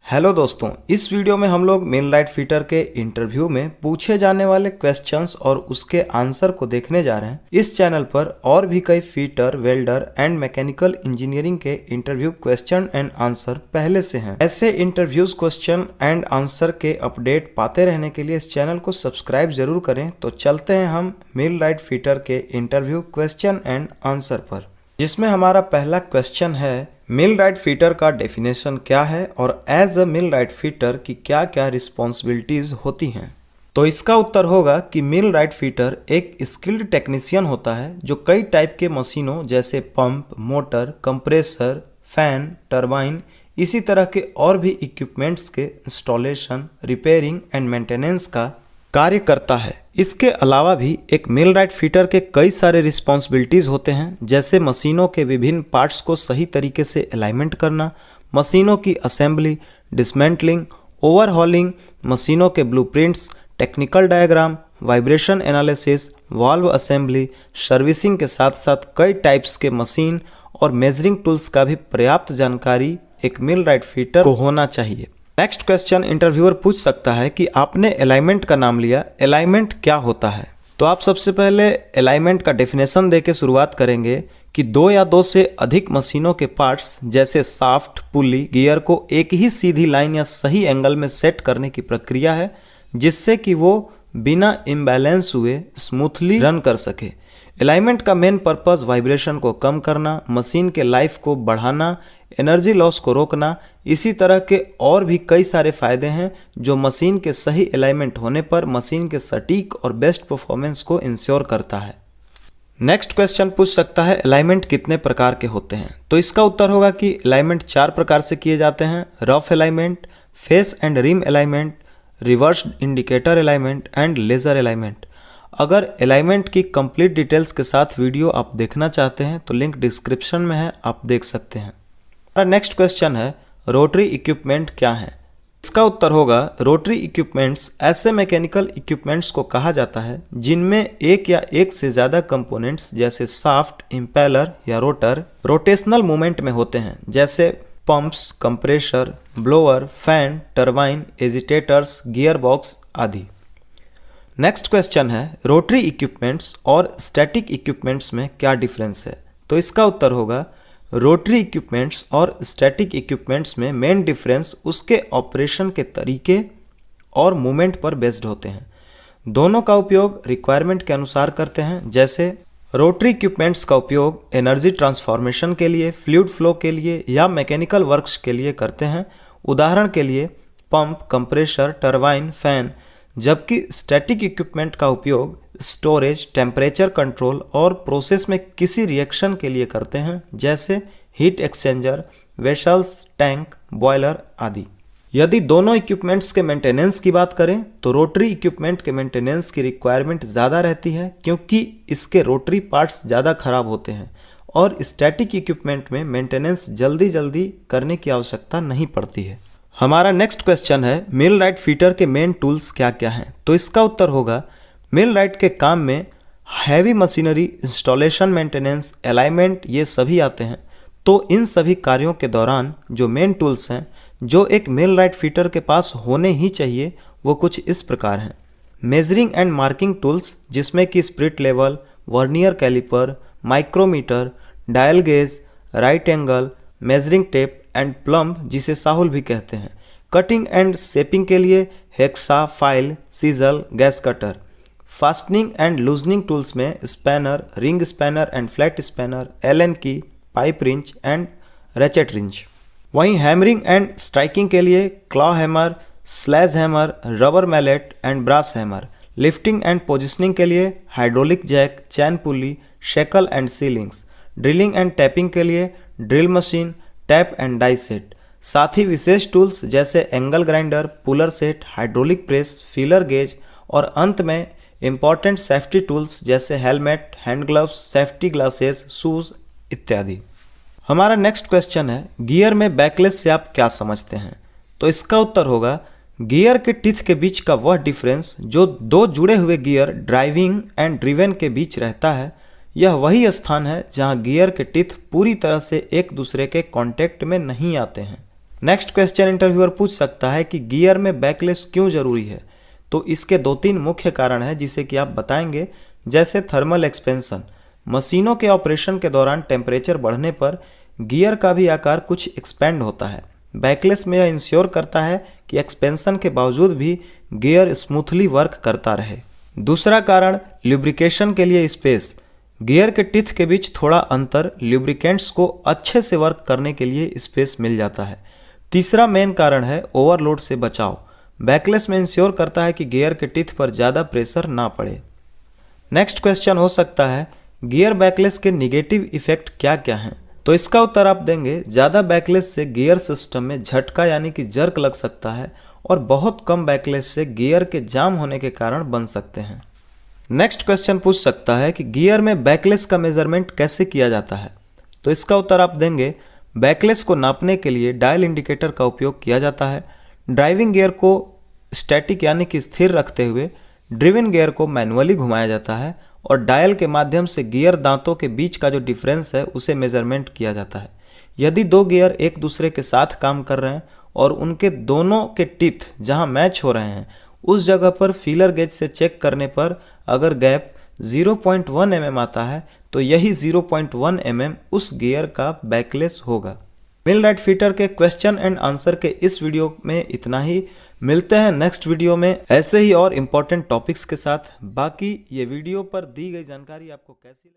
Hello दोस्तों, इस video में हम लोग मिलराइट फिटर के इंटरव्यू में पूछे जाने वाले क्वेश्चंस और उसके आंसर को देखने जा रहे हैं। इस चैनल पर और भी कई fitter, welder and mechanical engineering के इंटरव्यू क्वेश्चन एंड आंसर पहले से हैं। ऐसे इंटरव्यूज, क्वेश्चन एंड आंसर के अपडेट पाते रहने के लिए इस चैनल को सब्सक्राइब जरूर करें। तो चलते हैं हम मिलराइट फिटर के इंटरव्यू क्वेश्चन एंड आंसर पर, जिसमें हमारा पहला क्वेश्चन है मिलराइट फिटर का डेफिनेशन क्या है और एज अ मिलराइट फिटर की क्या क्या रिस्पॉन्सिबिलिटीज होती हैं। तो इसका उत्तर होगा कि मिलराइट फिटर एक स्किल्ड टेक्नीशियन होता है जो कई टाइप के मशीनों जैसे pump, motor, compressor, fan, turbine, इसी तरह के और भी इक्विपमेंट्स के इंस्टॉलेशन, रिपेयरिंग एंड मेंटेनेंस का कार्य करता है। इसके अलावा भी एक मिलराइट फिटर के कई सारे रिस्पॉन्सिबिलिटीज होते हैं, जैसे मशीनों के विभिन्न पार्ट्स को सही तरीके से अलाइनमेंट करना, मशीनों की असेंबली, डिसमेंटलिंग, ओवरहॉलिंग, मशीनों के blueprints, technical diagram, vibration analysis, valve assembly, servicing के साथ साथ कई टाइप्स के मशीन और मेजरिंग टूल्स का भी पर्याप्त जानकारी एक मिलराइट फिटर को होना चाहिए। नेक्स्ट क्वेश्चन इंटरव्यूअर पूछ सकता है कि आपने अलाइनमेंट का नाम लिया, अलाइनमेंट क्या होता है। तो आप सबसे पहले अलाइनमेंट का डेफिनेशन देके शुरुआत करेंगे कि दो या दो से अधिक मशीनों के पार्ट्स जैसे शाफ्ट, पुली, गियर को एक ही सीधी लाइन या सही एंगल में सेट करने की प्रक्रिया है, जिससे कि वो बिना इम्बैलेंस हुए स्मूथली रन कर सके। अलाइनमेंट का मेन पर्पस वाइब्रेशन को कम करना, मशीन के लाइफ को बढ़ाना, एनर्जी लॉस को रोकना, इसी तरह के और भी कई सारे फायदे हैं जो मशीन के सही अलाइनमेंट होने पर मशीन के सटीक और बेस्ट परफॉर्मेंस को इंश्योर करता है। नेक्स्ट क्वेश्चन पूछ सकता है अलाइनमेंट कितने प्रकार के होते हैं। तो इसका उत्तर होगा कि अलाइनमेंट 4 प्रकार से किए जाते हैं: rough alignment, face and rim alignment, reverse indicator alignment and laser alignment. अगर अलाइनमेंट की कंप्लीट डिटेल्स के साथ वीडियो आप देखना चाहते हैं तो लिंक डिस्क्रिप्शन में है, आप देख सकते हैं। नेक्स्ट क्वेश्चन है रोटरी इक्विपमेंट क्या है। इसका उत्तर होगा रोटरी इक्विपमेंट्स ऐसे मैकेनिकल इक्विपमेंट्स को कहा जाता है जिनमें एक या एक से ज़्यादा कंपोनेंट्स जैसे शाफ्ट, इम्पेलर या रोटर रोटेशनल मूवमेंट में होते हैं, जैसे pumps, compressor, blower, fan, turbine, agitators, gear box आदि। नेक्स्ट क्वेश्चन है रोटरी इक्विपमेंट्स और स्टैटिक इक्विपमेंट्स में क्या डिफरेंस है। तो इसका उत्तर होगा रोटरी इक्विपमेंट्स और स्टैटिक इक्विपमेंट्स में मेन डिफरेंस उसके ऑपरेशन के तरीके और मूवमेंट पर बेस्ड होते हैं। दोनों का उपयोग रिक्वायरमेंट के अनुसार करते हैं, जैसे रोटरी इक्विपमेंट्स का उपयोग एनर्जी ट्रांसफॉर्मेशन के लिए, फ्लूइड फ्लो के लिए या मैकेनिकल वर्क्स के लिए करते हैं, उदाहरण के लिए पंप, कंप्रेसर, टरबाइन, फैन। जबकि स्टैटिक इक्विपमेंट का उपयोग स्टोरेज, टेम्परेचर कंट्रोल और प्रोसेस में किसी रिएक्शन के लिए करते हैं, जैसे heat exchanger, vessels, tank, boiler आदि। यदि दोनों इक्विपमेंट्स के मेंटेनेंस की बात करें तो रोटरी इक्विपमेंट के मेंटेनेंस की रिक्वायरमेंट ज़्यादा रहती है, क्योंकि इसके रोटरी पार्ट्स ज़्यादा खराब होते हैं, और स्टैटिक इक्विपमेंट में मेंटेनेंस जल्दी करने की आवश्यकता नहीं पड़ती है। हमारा नेक्स्ट क्वेश्चन है मिलराइट फिटर के मेन टूल्स क्या क्या हैं। तो इसका उत्तर होगा मिलराइट के काम में heavy machinery, installation, maintenance, alignment, ये सभी आते हैं। तो इन सभी कार्यों के दौरान जो मेन टूल्स हैं जो एक मिलराइट फिटर के पास होने ही चाहिए, वो कुछ इस प्रकार हैं। मेजरिंग एंड मार्किंग टूल्स, जिसमें कि spirit level, vernier calliper, micrometer, dial gauge, right angle, measuring tape and plumb, जिसे साहुल भी कहते हैं। कटिंग एंड शेपिंग के लिए hacksaw, file, chisel, gas cutter. Fastening and loosening tools में spanner, ring spanner and flat spanner, Allen key, pipe wrench and ratchet wrench. वहीं hammering and striking के लिए claw hammer, sledge hammer, rubber mallet and brass hammer. Lifting and positioning के लिए hydraulic jack, chain pulley, shackle and slings. Drilling and tapping के लिए drill machine, tap and die set. साथ ही विशेष tools जैसे angle grinder, puller set, hydraulic press, feeler gauge, और अंत में इंपॉर्टेंट सेफ्टी टूल्स जैसे helmet, hand gloves, safety glasses, shoes इत्यादि। हमारा नेक्स्ट क्वेश्चन है गियर में बैकलेस से आप क्या समझते हैं। तो इसका उत्तर होगा गियर के टिथ के बीच का वह डिफरेंस जो दो जुड़े हुए गियर ड्राइविंग एंड ड्रिवन के बीच रहता है, यह वही स्थान है जहां गियर के टिथ पूरी तरह से एक दूसरे के कांटेक्ट में नहीं आते हैं। नेक्स्ट क्वेश्चन इंटरव्यूअर पूछ सकता है कि गियर में बैकलेस क्यों जरूरी है। तो इसके 2-3 मुख्य कारण हैं जिसे कि आप बताएंगे, जैसे थर्मल एक्सपेंशन। मशीनों के ऑपरेशन के दौरान टेम्परेचर बढ़ने पर गियर का भी आकार कुछ एक्सपेंड होता है। बैकलेस में यह इंश्योर करता है कि एक्सपेंशन के बावजूद भी गियर स्मूथली वर्क करता रहे। दूसरा कारण ल्यूब्रिकेशन के लिए स्पेस। गियर के टिथ के बीच थोड़ा अंतर ल्यूब्रिकेंट्स को अच्छे से वर्क करने के लिए स्पेस मिल जाता है। तीसरा मेन कारण है ओवरलोड से बचाव। बैकलेस में इंश्योर करता है कि गियर के टिथ पर ज़्यादा प्रेशर ना पड़े। नेक्स्ट क्वेश्चन हो सकता है गियर बैकलेस के निगेटिव इफेक्ट क्या क्या हैं। तो इसका उत्तर आप देंगे, ज़्यादा बैकलेस से गियर सिस्टम में झटका यानी कि जर्क लग सकता है और बहुत कम बैकलेस से गियर के जाम होने के कारण बन सकते हैं। नेक्स्ट क्वेश्चन पूछ सकता है कि गियर में बैकलेस का मेजरमेंट कैसे किया जाता है। तो इसका उत्तर आप देंगे, बैकलेस को नापने के लिए डायल इंडिकेटर का उपयोग किया जाता है। ड्राइविंग गियर को स्टैटिक यानी कि स्थिर रखते हुए ड्रिवन गियर को मैनुअली घुमाया जाता है और डायल के माध्यम से गियर दांतों के बीच का जो डिफरेंस है उसे मेजरमेंट किया जाता है। यदि दो गियर एक दूसरे के साथ काम कर रहे हैं और उनके दोनों के टिथ जहां मैच हो रहे हैं उस जगह पर फीलर गेज से चेक करने पर अगर गैप 0.1 mm आता है तो यही 0.1 mm उस गियर का बैकलेस होगा। मिलराइट फीटर के क्वेश्चन एंड आंसर के इस वीडियो में इतना ही। मिलते हैं नेक्स्ट वीडियो में ऐसे ही और इम्पोर्टेंट टॉपिक्स के साथ। बाकी ये वीडियो पर दी गई जानकारी आपको कैसी